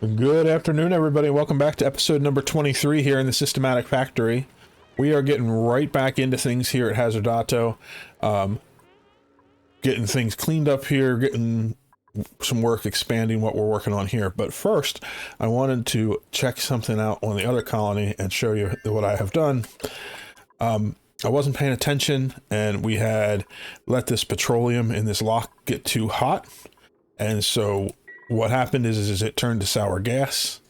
Good afternoon, everybody. Welcome back to episode number 23 here in the Systematic Factory. We are getting right back into things here at Hazardato. Getting things cleaned up here, getting some work expanding what we're working on here. But first, I wanted to check something out on the other colony and show you what I have done. I wasn't paying attention, and we had let this petroleum in this lock get too hot. And so what happened is it turned to sour gas.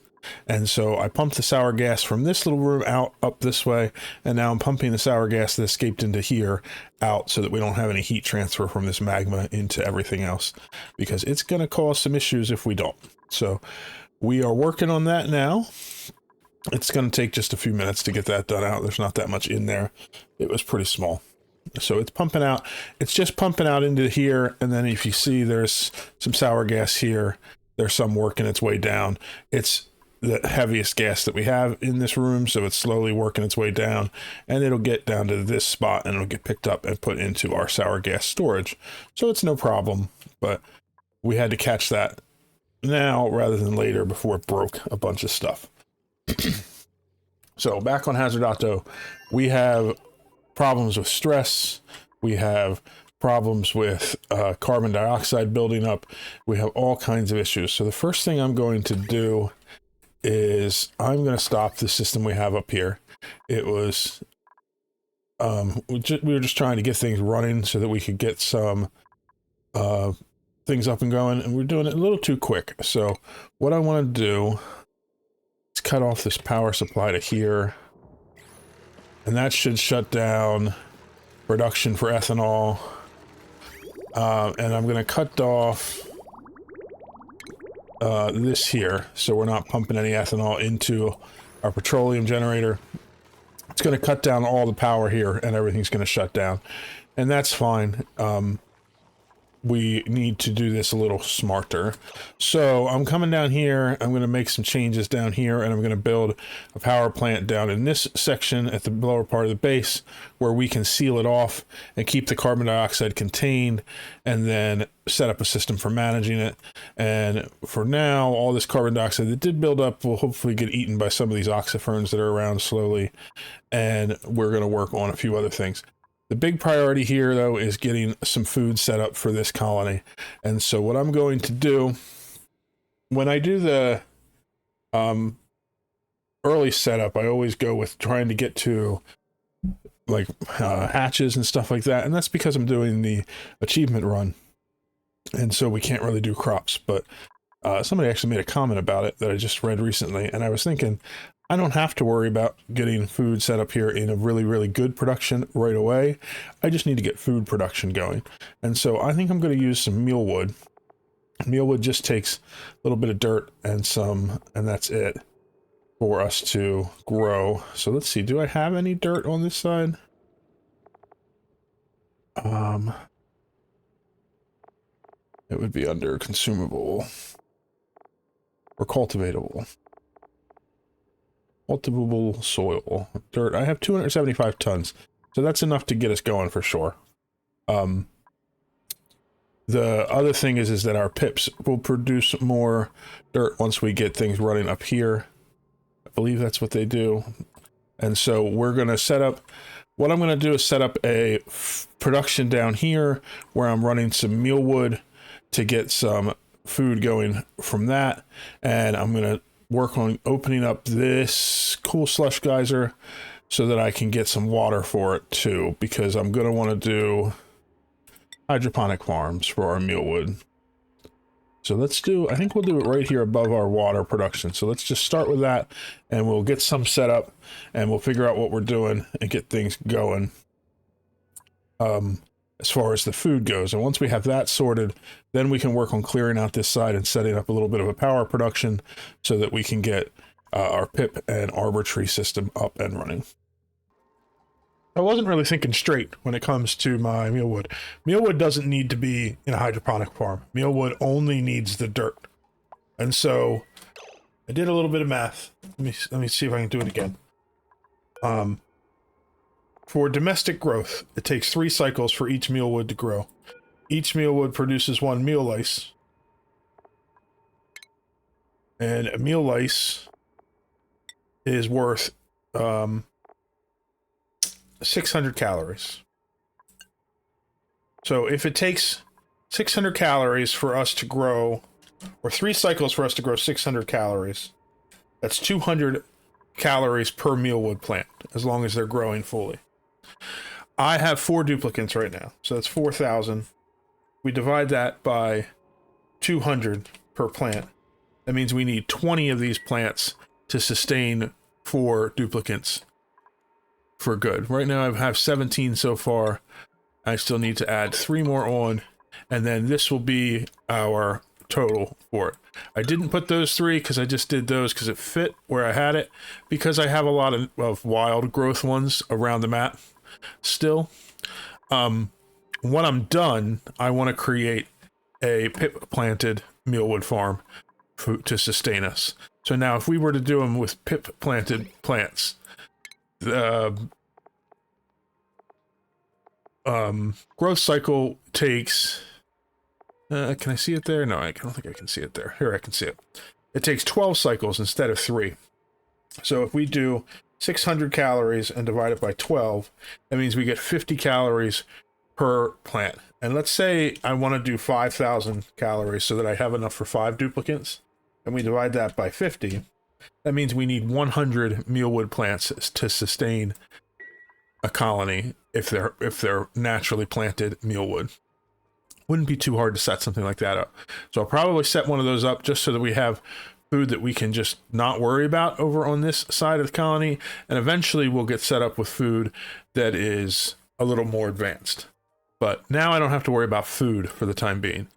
And so I pumped the sour gas from this little room out up this way, and now I'm pumping the sour gas that escaped into here out so that we don't have any heat transfer from this magma into everything else, because it's going to cause some issues if we don't. So we are working on that now. It's going to take just a few minutes to get that done out. There's not that much in there. It was pretty small. So it's pumping out. It's just pumping out into here, and then if you see there's some sour gas here, there's some working its way down. It's the heaviest gas that we have in this room, so it's slowly working its way down, and it'll get down to this spot, and it'll get picked up and put into our sour gas storage. So it's no problem, but we had to catch that now rather than later before it broke a bunch of stuff. So back on Hazardato, we have problems with stress, we have problems with carbon dioxide building up, we have all kinds of issues. So the first thing I'm going to do is I'm going to stop the system we have up here. It was, we were just trying to get things running so that we could get some things up and going, and we're doing it a little too quick. So what I want to do is cut off this power supply to here. And that should shut down production for ethanol. And I'm going to cut off this here, so we're not pumping any ethanol into our petroleum generator. It's going to cut down all the power here, and everything's going to shut down. And that's fine. We need to do this a little smarter. So I'm coming down here, I'm going to make some changes down here, and I'm going to build a power plant down in this section at the lower part of the base where we can seal it off and keep the carbon dioxide contained, and then set up a system for managing it. And for now, all this carbon dioxide that did build up will hopefully get eaten by some of these oxiferns that are around slowly, and we're going to work on a few other things. The big priority here, though, is getting some food set up for this colony. And so what I'm going to do, when I do the early setup, I always go with trying to get to like hatches and stuff like that. And that's because I'm doing the achievement run. And so we can't really do crops. But somebody actually made a comment about it that I just read recently. And I was thinking, I don't have to worry about getting food set up here in a really, really good production right away. I just need to get food production going. And so I think I'm going to use some mealwood. Mealwood just takes a little bit of dirt and that's it for us to grow. So let's see, do I have any dirt on this side? It would be under consumable or cultivatable. Cultivable soil. Dirt. I have 275 tons. So that's enough to get us going for sure. The other thing is that our pips will produce more dirt once we get things running up here. I believe that's what they do. And so we're going to set up... What I'm going to do is set up a production down here where I'm running some mealwood to get some food going from that. And I'm going to work on opening up this cool slush geyser so that I can get some water for it too, because I'm going to want to do hydroponic farms for our mealwood. So let's do, I think we'll do it right here above our water production. So let's just start with that, and we'll get some set up, and we'll figure out what we're doing and get things going. As far as the food goes. And once we have that sorted, then we can work on clearing out this side and setting up a little bit of a power production so that we can get our pip and arbor tree system up and running. I wasn't really thinking straight when it comes to my mealwood. Mealwood doesn't need to be in a hydroponic farm. Mealwood only needs the dirt. And so I did a little bit of math. Let me see if I can do it again. For domestic growth, it takes 3 cycles for each mealwood to grow. Each mealwood produces 1 meal lice. And a meal lice is worth 600 calories. So if it takes 600 calories for us to grow, or 3 cycles for us to grow 600 calories, that's 200 calories per mealwood plant, as long as they're growing fully. I have 4 duplicants right now, so that's 4,000. We divide that by 200 per plant. That means we need 20 of these plants to sustain 4 duplicants for good. Right now I have 17 so far. I still need to add 3 more on, and then this will be our total for it. I didn't put those 3 because I just did those because it fit where I had it, because I have a lot of wild growth ones around the map still. When I'm done, I want to create a pip planted mealwood farm to sustain us. So now if we were to do them with pip planted plants, growth cycle takes, can I see it there? No, I don't think I can see it there. Here, I can see it. It takes 12 cycles instead of 3. So if we do 600 calories and divide it by 12, that means we get 50 calories per plant. And let's say I want to do 5,000 calories so that I have enough for 5 duplicants, and we divide that by 50. That means we need 100 mealwood plants to sustain a colony if they're naturally planted mealwood. Wouldn't be too hard to set something like that up. So I'll probably set one of those up just so that we have food that we can just not worry about over on this side of the colony, and eventually we'll get set up with food that is a little more advanced. But now I don't have to worry about food for the time being.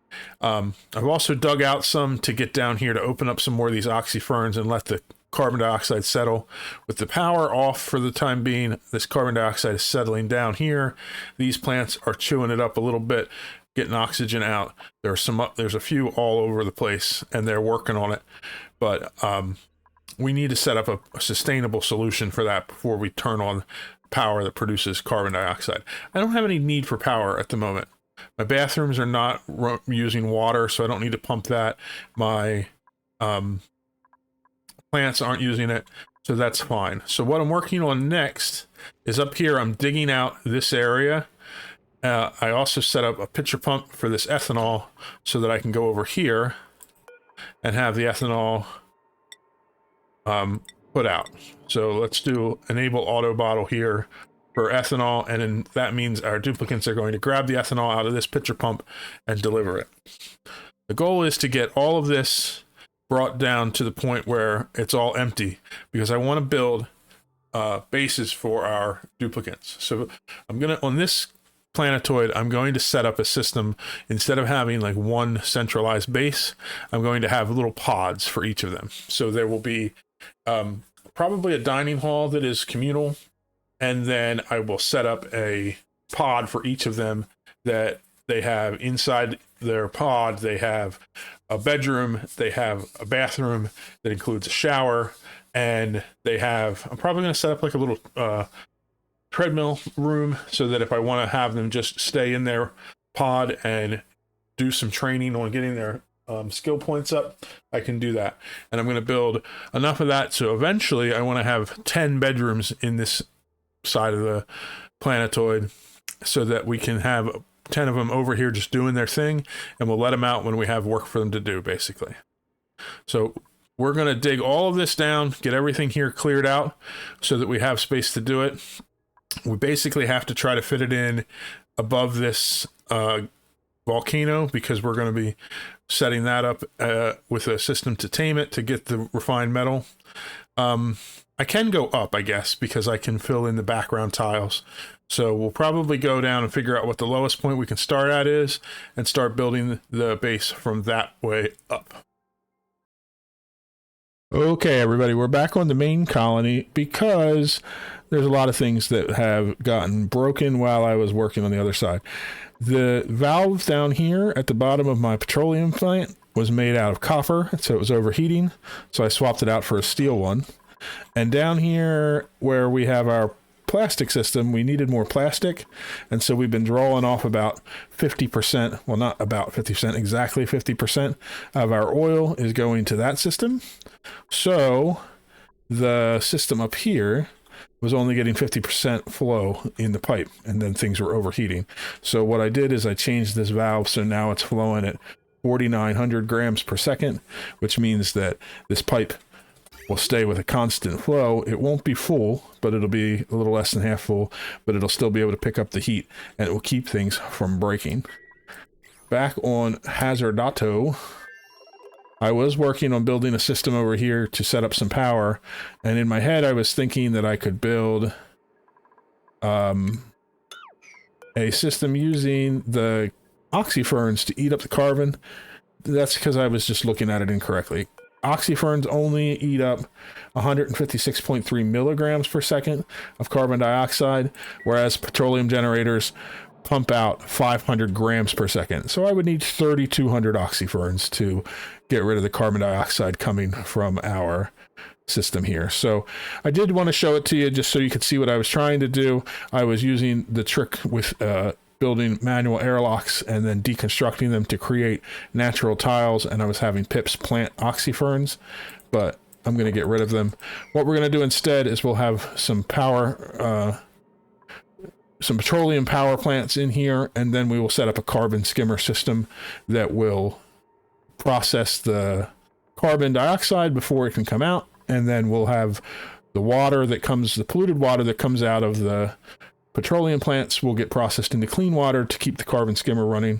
I've also dug out some to get down here to open up some more of these oxyferns and let the carbon dioxide settle. With the power off for the time being, this carbon dioxide is settling down here. These plants are chewing it up a little bit, getting oxygen out. There's a few all over the place, and they're working on it. But we need to set up a sustainable solution for that before we turn on power that produces carbon dioxide. I don't have any need for power at the moment. My bathrooms are not using water, so I don't need to pump that. My plants aren't using it, so that's fine. So what I'm working on next is up here, I'm digging out this area. I also set up a pitcher pump for this ethanol so that I can go over here and have the ethanol put out. So let's do enable auto bottle here for ethanol, and then that means our duplicants are going to grab the ethanol out of this pitcher pump and deliver it. The goal is to get all of this brought down to the point where it's all empty, because I want to build bases for our duplicants. So I'm gonna, on this planetoid, I'm going to set up a system. Instead of having like one centralized base, I'm going to have little pods for each of them. So there will be probably a dining hall that is communal, and then I will set up a pod for each of them that they have inside their pod. They have a bedroom, they have a bathroom that includes a shower, and they have, I'm probably going to set up like a little treadmill room so that if I want to have them just stay in their pod and do some training on getting their skill points up, I can do that. And I'm going to build enough of that so eventually I want to have 10 bedrooms in this side of the planetoid so that we can have 10 of them over here just doing their thing, and we'll let them out when we have work for them to do, basically. So we're going to dig all of this down, get everything here cleared out so that we have space to do it. We basically have to try to fit it in above this volcano, because we're going to be setting that up with a system to tame it to get the refined metal. I can go up, I guess, because I can fill in the background tiles. So we'll probably go down and figure out what the lowest point we can start at is and start building the base from that way up. Okay, everybody, we're back on the main colony because there's a lot of things that have gotten broken while I was working on the other side. The valve down here at the bottom of my petroleum plant was made out of copper, so it was overheating, so I swapped it out for a steel one. And down here where we have our plastic system, we needed more plastic. And so we've been drawing off about 50%, well, not about 50%, exactly 50% of our oil is going to that system. So the system up here was only getting 50% flow in the pipe, and then things were overheating. So what I did is I changed this valve so now it's flowing at 4,900 grams per second, which means that this pipe will stay with a constant flow. It won't be full, but it'll be a little less than half full, but it'll still be able to pick up the heat, and it will keep things from breaking. Back on Hazardato, I was working on building a system over here to set up some power, and in my head I was thinking that I could build a system using the oxyferns to eat up the carbon. That's because I was just looking at it incorrectly. Oxyferns only eat up 156.3 milligrams per second of carbon dioxide, whereas petroleum generators pump out 500 grams per second. So I would need 3,200 oxyferns to get rid of the carbon dioxide coming from our system here. So I did want to show it to you just so you could see what I was trying to do. I was using the trick with building manual airlocks and then deconstructing them to create natural tiles, and I was having pips plant oxyferns, but I'm going to get rid of them. What we're going to do instead is we'll have some power, some petroleum power plants in here, and then we will set up a carbon skimmer system that will process the carbon dioxide before it can come out, and then we'll have the water that comes, the polluted water that comes out of the petroleum plants will get processed into clean water to keep the carbon skimmer running.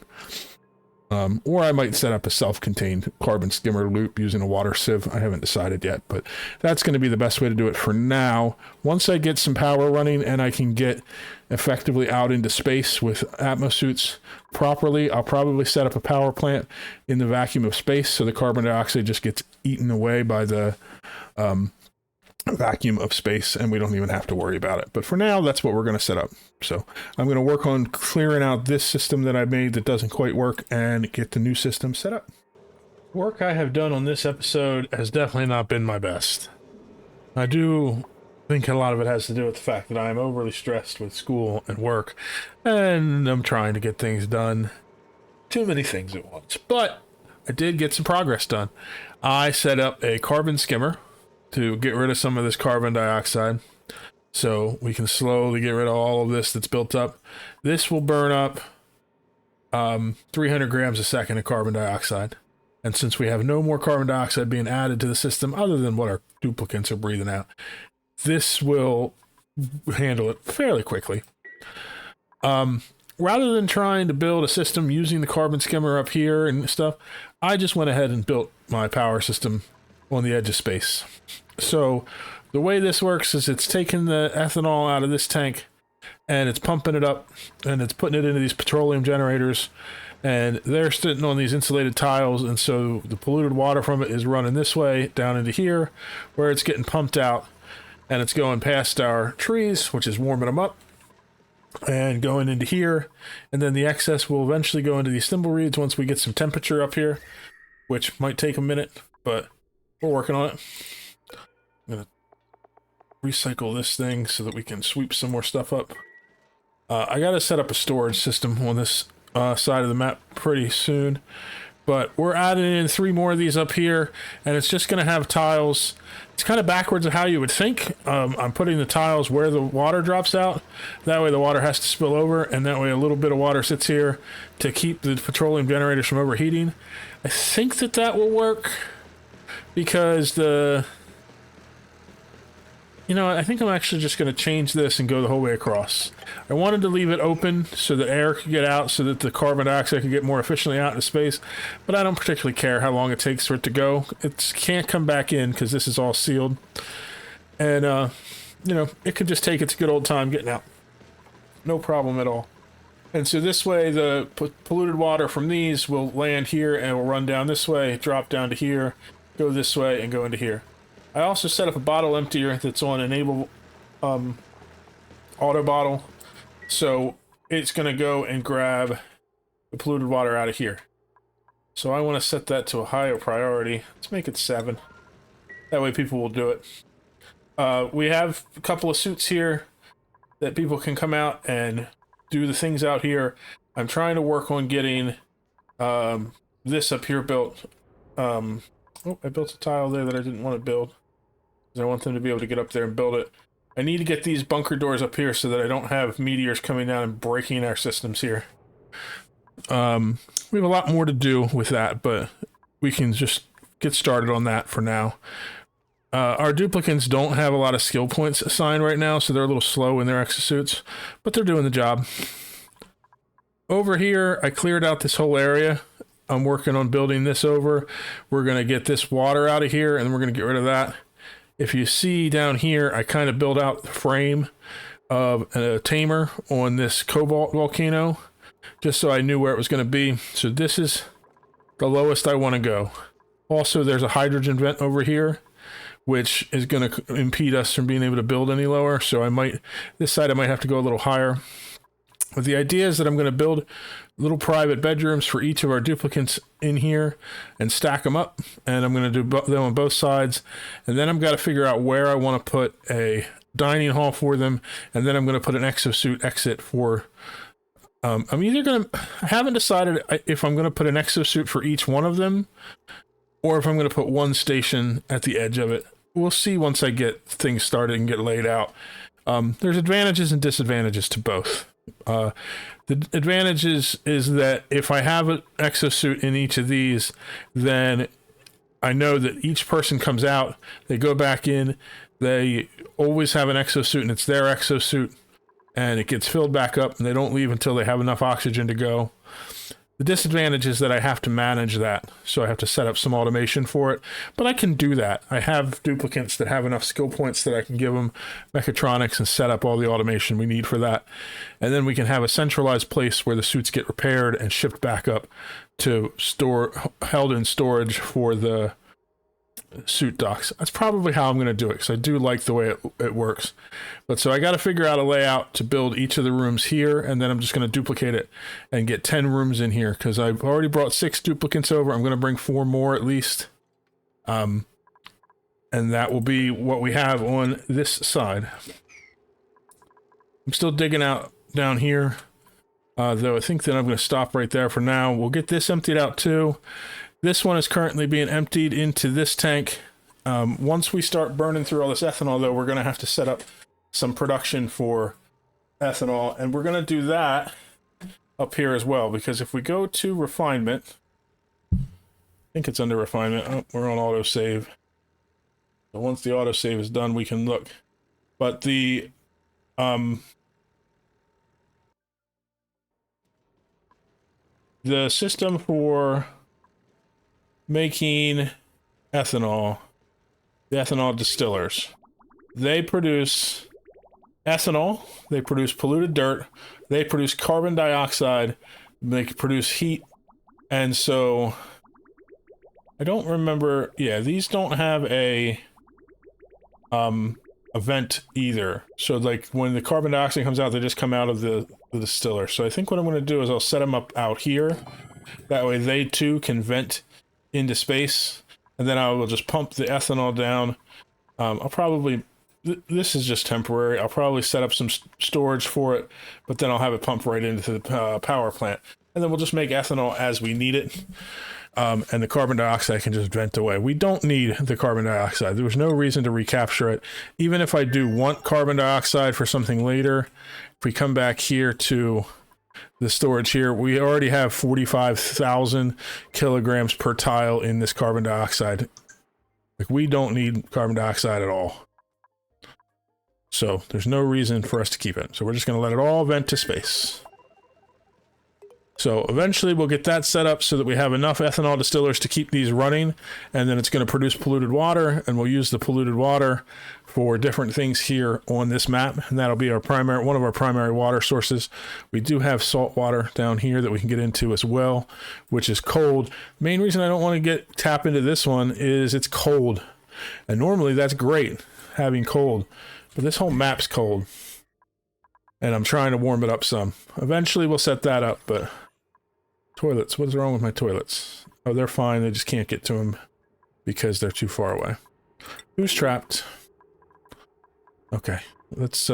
Or I might set up a self-contained carbon skimmer loop using a water sieve. I haven't decided yet, but that's going to be the best way to do it for now. Once I get some power running and I can get effectively out into space with atmosuits properly, I'll probably set up a power plant in the vacuum of space so the carbon dioxide just gets eaten away by the vacuum of space and we don't even have to worry about it. But for now, that's what we're going to set up. So I'm going to work on clearing out this system that I made that doesn't quite work and get the new system set up. Work I have done on this episode has definitely not been my best. I do think a lot of it has to do with the fact that I'm overly stressed with school and work, and I'm trying to get things done. Too many things at once. But I did get some progress done. I set up a carbon skimmer to get rid of some of this carbon dioxide, so we can slowly get rid of all of this that's built up. This will burn up 300 grams a second of carbon dioxide, and since we have no more carbon dioxide being added to the system other than what our duplicants are breathing out, this will handle it fairly quickly. Rather than trying to build a system using the carbon skimmer up here and stuff, I just went ahead and built my power system on the edge of space. So the way this works is it's taking the ethanol out of this tank and it's pumping it up and it's putting it into these petroleum generators, and they're sitting on these insulated tiles, and so the polluted water from it is running this way down into here where it's getting pumped out, and it's going past our trees, which is warming them up, and going into here, and then the excess will eventually go into these thimble reeds once we get some temperature up here, which might take a minute, but we're working on it. I'm going to recycle this thing so that we can sweep some more stuff up. I got to set up a storage system on this side of the map pretty soon, but we're adding in 3 more of these up here, and it's just going to have tiles. It's kind of backwards of how you would think. I'm putting the tiles where the water drops out. That way the water has to spill over, and that way a little bit of water sits here to keep the petroleum generators from overheating. I think that that will work, because I think I'm actually just going to change this and go the whole way across. I wanted to leave it open so that air could get out, so that the carbon dioxide could get more efficiently out into space, but I don't particularly care how long it takes for it to go. It can't come back in because this is all sealed. And, it could just take its good old time getting out. No problem at all. And so this way, the polluted water from these will land here and will run down this way, drop down to here, go this way, and go into here. I also set up a bottle emptier that's on enable auto bottle, so it's going to go and grab the polluted water out of here. So I want to set that to a higher priority. Let's make it 7. That way people will do it. We have a couple of suits here that people can come out and do the things out here. I'm trying to work on getting this up here built. Oh, I built a tile there that I didn't want to build, because I want them to be able to get up there and build it. I need to get these bunker doors up here so that I don't have meteors coming down and breaking our systems here. We have a lot more to do with that, but we can just get started on that for now. Our duplicants don't have a lot of skill points assigned right now, so they're a little slow in their exosuits, but they're doing the job. Over here, I cleared out this whole area. I'm working on building this over. We're going to get this water out of here, and we're going to get rid of that. If you see down here, I kind of built out the frame of a tamer on this cobalt volcano, just so I knew where it was going to be. So this is the lowest I want to go. Also, there's a hydrogen vent over here, which is going to impede us from being able to build any lower. So this side I might have to go a little higher. But the idea is that I'm going to build little private bedrooms for each of our duplicants in here and stack them up. And I'm going to do them on both sides. And then I've got to figure out where I want to put a dining hall for them. And then I'm going to put an exosuit exit for... I haven't decided if I'm going to put an exosuit for each one of them, or if I'm going to put one station at the edge of it. We'll see once I get things started and get laid out. There's advantages and disadvantages to both. The advantages is that if I have an exosuit in each of these, then I know that each person comes out, they go back in, they always have an exosuit and it's their exosuit, and it gets filled back up and they don't leave until they have enough oxygen to go. The disadvantage is that I have to manage that, so I have to set up some automation for it, but I can do that. I have duplicants that have enough skill points that I can give them mechatronics and set up all the automation we need for that. And then we can have a centralized place where the suits get repaired and shipped back up to held in storage for the suit docks. That's probably how I'm going to do it, because I do like the way it works. But so I got to figure out a layout to build each of the rooms here, and then I'm just going to duplicate it and get 10 rooms in here, because I've already brought 6 duplicants over. I'm going to bring 4 more at least. And that will be what we have on this side. I'm still digging out down here, though I think that I'm going to stop right there for now. We'll get this emptied out too. This one is currently being emptied into this tank. Once we start burning through all this ethanol, though, we're going to have to set up some production for ethanol. And we're going to do that up here as well, because if we go to refinement, I think it's under refinement. Oh, we're on autosave. So once the autosave is done, we can look. But the system for making ethanol, the ethanol distillers, they produce ethanol, they produce polluted dirt, they produce carbon dioxide, they produce heat, and so I don't remember. Yeah, these don't have a vent either. So like when the carbon dioxide comes out, they just come out of the distiller. So I think what I'm going to do is I'll set them up out here. That way they too can vent into space, and then I will just pump the ethanol down. I'll probably, this is just temporary, I'll probably set up some storage for it, but then I'll have it pumped right into the power plant, and then we'll just make ethanol as we need it. And the carbon dioxide can just vent away. We don't need the carbon dioxide. There was no reason to recapture it. Even if I do want carbon dioxide for something later, if we come back here to the storage here, we already have 45,000 kilograms per tile in this carbon dioxide. Like, we don't need carbon dioxide at all. So there's no reason for us to keep it. So we're just going to let it all vent to space. So eventually we'll get that set up so that we have enough ethanol distillers to keep these running, and then it's going to produce polluted water, and we'll use the polluted water for different things here on this map, and that'll be our one of our primary water sources. We do have salt water down here that we can get into as well, which is cold. The main reason I don't want to tap into this one is it's cold, and normally that's great having cold, but this whole map's cold, and I'm trying to warm it up some. Eventually we'll set that up, but toilets, what is wrong with my toilets? Oh, they're fine, they just can't get to them because they're too far away. Who's trapped? Okay, let's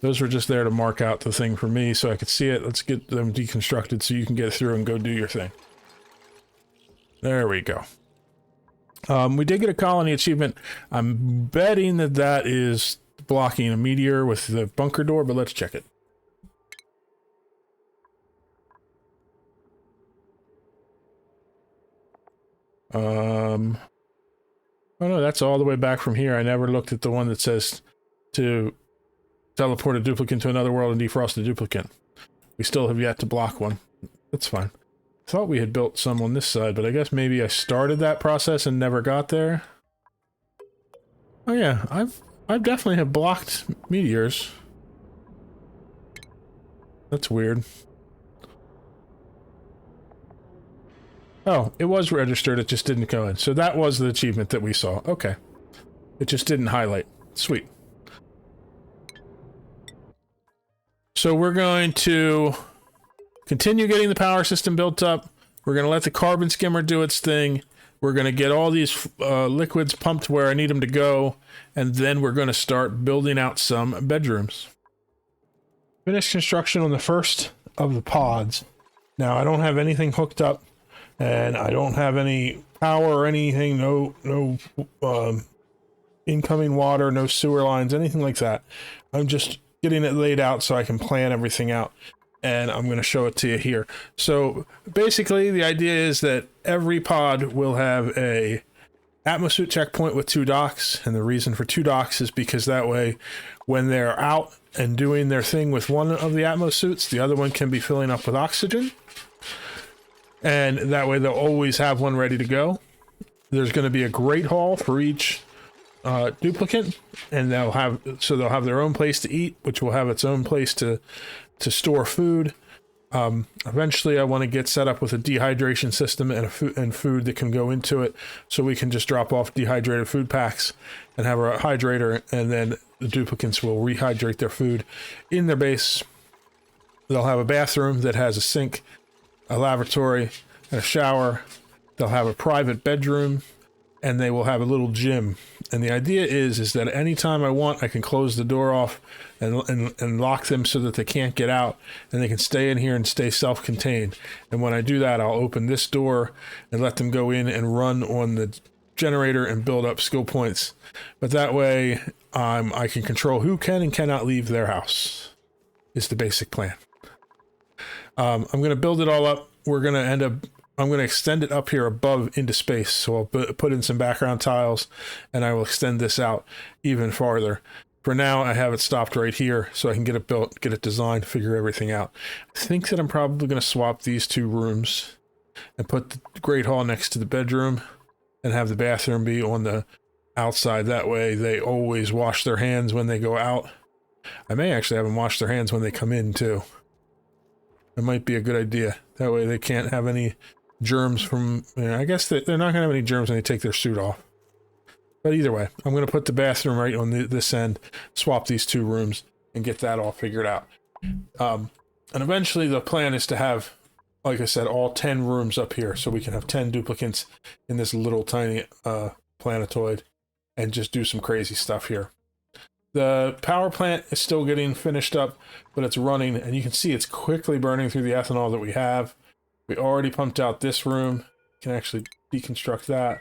Those were just there to mark out the thing for me so I could see it. Let's get them deconstructed so you can get through and go do your thing. There we go. We did get a colony achievement. I'm betting that that is blocking a meteor with the bunker door, but let's check it. Oh no, that's all the way back from here. I never looked at the one that says to teleport a duplicate to another world and defrost a duplicate. We still have yet to block one. That's fine. I thought we had built some on this side, but I guess maybe I started that process and never got there. Oh yeah, I definitely have blocked meteors. That's weird. Oh, it was registered, it just didn't go in. So that was the achievement that we saw. Okay. It just didn't highlight. Sweet. So we're going to continue getting the power system built up. We're going to let the carbon skimmer do its thing. We're going to get all these liquids pumped where I need them to go. And then we're going to start building out some bedrooms. Finished construction on the first of the pods. Now, I don't have anything hooked up. And I don't have any power or anything, no incoming water, no sewer lines, anything like that. I'm just getting it laid out so I can plan everything out. And I'm going to show it to you here. So basically the idea is that every pod will have a atmosuit checkpoint with 2 docks. And the reason for 2 docks is because that way when they're out and doing their thing with one of the atmosuits, the other one can be filling up with oxygen. And that way they'll always have one ready to go. There's going to be a great hall for each duplicate, and they'll have their own place to eat, which will have its own place to store food. Eventually, I want to get set up with a dehydration system and food that can go into it, so we can just drop off dehydrated food packs and have a hydrator, and then the duplicates will rehydrate their food in their base. They'll have a bathroom that has a sink, a lavatory, and a shower. They'll have a private bedroom, and they will have a little gym. And the idea is that anytime I want, I can close the door off and lock them so that they can't get out, and they can stay in here and stay self-contained. And when I do that, I'll open this door and let them go in and run on the generator and build up skill points. But that way, I can control who can and cannot leave their house, is the basic plan. I'm going to build it all up. I'm going to extend it up here above into space. So I'll put in some background tiles, and I will extend this out even farther. For now, I have it stopped right here so I can get it built, get it designed, figure everything out. I think that I'm probably going to swap these 2 rooms and put the great hall next to the bedroom and have the bathroom be on the outside. That way they always wash their hands when they go out. I may actually have them wash their hands when they come in too. It might be a good idea. That way they can't have any germs from... I guess they're not going to have any germs when they take their suit off. But either way, I'm going to put the bathroom right on this end, swap these 2 rooms, and get that all figured out. And eventually the plan is to have, like I said, all 10 rooms up here, so we can have 10 duplicates in this little tiny planetoid, and just do some crazy stuff here. The power plant is still getting finished up, but it's running, and you can see it's quickly burning through the ethanol that we have. We already pumped out this room. You can actually deconstruct that.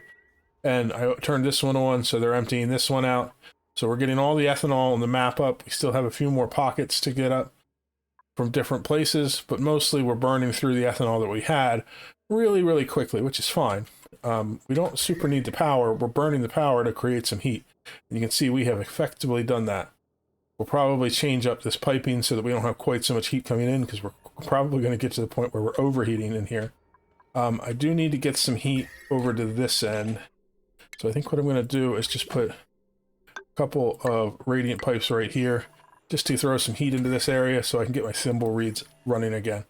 And I turned this one on, so they're emptying this one out. So we're getting all the ethanol on the map up. We still have a few more pockets to get up from different places, but mostly we're burning through the ethanol that we had really, really quickly, which is fine. We don't super need the power. We're burning the power to create some heat. And you can see we have effectively done that. We'll probably change up this piping so that we don't have quite so much heat coming in, because we're probably going to get to the point where we're overheating in here. I do need to get some heat over to this end. So I think what I'm going to do is just put a couple of radiant pipes right here, just to throw some heat into this area so I can get my thimble reeds running again.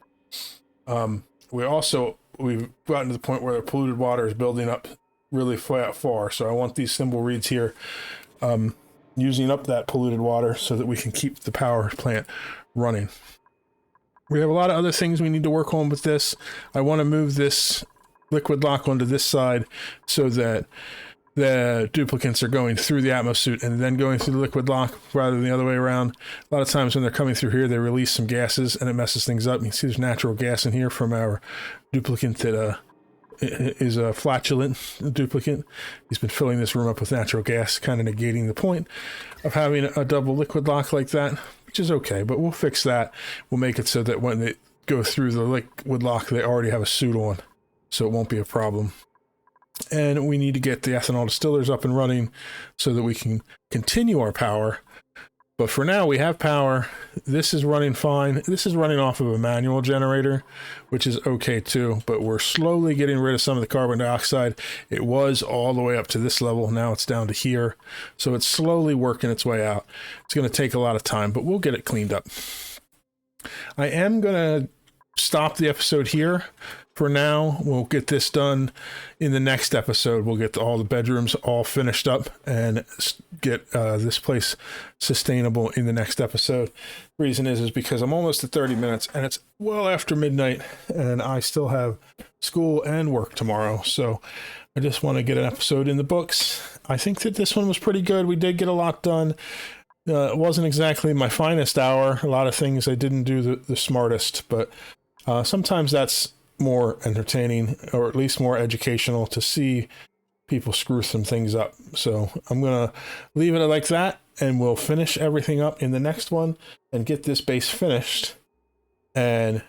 We've gotten to the point where the polluted water is building up really far, so I want these thimble reeds here using up that polluted water so that we can keep the power plant running. We have a lot of other things we need to work on with this. I want to move this liquid lock onto this side so that the duplicants are going through the atmosuit and then going through the liquid lock rather than the other way around. A lot of times when they're coming through here, they release some gases and it messes things up. You can see there's natural gas in here from our duplicant that is a flatulent duplicant. He's been filling this room up with natural gas, kind of negating the point of having a double liquid lock like that, which is okay, but we'll fix that. We'll make it so that when they go through the liquid lock, they already have a suit on, so it won't be a problem. And we need to get the ethanol distillers up and running so that we can continue our power. But for now, we have power. This is running fine. This is running off of a manual generator, which is okay too. But we're slowly getting rid of some of the carbon dioxide. It was all the way up to this level. Now it's down to here. So it's slowly working its way out. It's going to take a lot of time, but we'll get it cleaned up. I am going to stop the episode here. For now, we'll get this done in the next episode. We'll get all the bedrooms all finished up and get this place sustainable in the next episode. Reason is because I'm almost at 30 minutes and it's well after midnight and I still have school and work tomorrow. So I just want to get an episode in the books. I think that this one was pretty good. We did get a lot done. It wasn't exactly my finest hour. A lot of things I didn't do the smartest, but sometimes that's more entertaining, or at least more educational, to see people screw some things up. So I'm gonna leave it like that, and we'll finish everything up in the next one and get this base finished and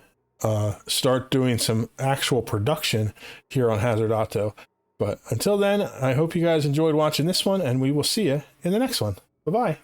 start doing some actual production here on Hazardato. But until then, I hope you guys enjoyed watching this one, and we will see you in the next one. Bye-bye.